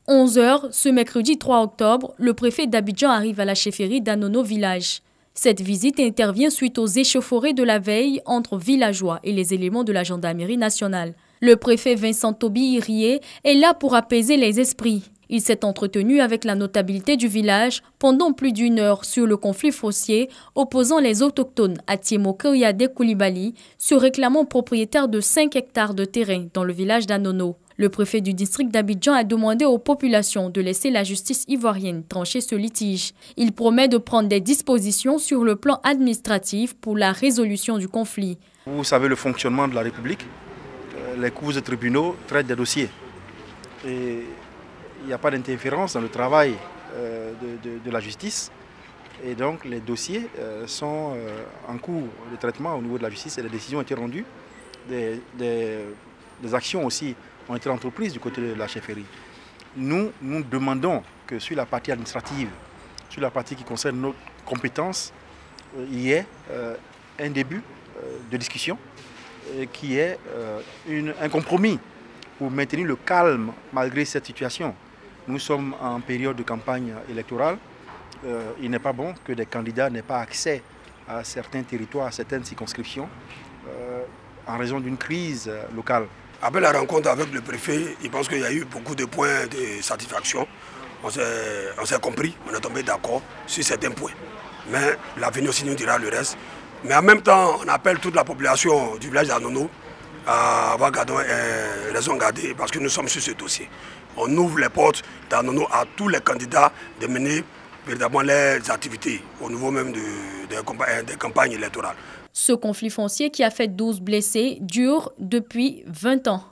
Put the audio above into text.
11 h, ce mercredi 3 octobre, le préfet d'Abidjan arrive à la chefferie d'Anono Village. Cette visite intervient suite aux échauffourées de la veille entre villageois et les éléments de la gendarmerie nationale. Le préfet Vincent Toby Irié est là pour apaiser les esprits. Il s'est entretenu avec la notabilité du village pendant plus d'1 heure sur le conflit foncier opposant les autochtones à Tiemo Kouyade Koulibaly, se réclamant propriétaire de 5 hectares de terrain dans le village d'Anono. Le préfet du district d'Abidjan a demandé aux populations de laisser la justice ivoirienne trancher ce litige. Il promet de prendre des dispositions sur le plan administratif pour la résolution du conflit. Vous savez le fonctionnement de la République. Les cours et tribunaux traitent des dossiers. Et il n'y a pas d'interférence dans le travail de la justice. Et donc les dossiers sont en cours de traitement au niveau de la justice et les décisions ont été rendues. Des actions aussi ont été entreprises du côté de la chefferie. Nous demandons que sur la partie administrative, sur la partie qui concerne nos compétences, il y ait un début de discussion qui est un compromis pour maintenir le calme malgré cette situation. Nous sommes en période de campagne électorale. Il n'est pas bon que des candidats n'aient pas accès à certains territoires, à certaines circonscriptions, en raison d'une crise locale. Après la rencontre avec le préfet, il pense qu'il y a eu beaucoup de points de satisfaction. On s'est compris, on est tombé d'accord sur certains points. Mais l'avenir aussi nous dira le reste. Mais en même temps, on appelle toute la population du village d'Anono à avoir raison gardée parce que nous sommes sur ce dossier. On ouvre les portes d'Anono à tous les candidats de mener véritablement leurs activités au niveau même des campagnes électorales. Ce conflit foncier qui a fait 12 blessés dure depuis 20 ans.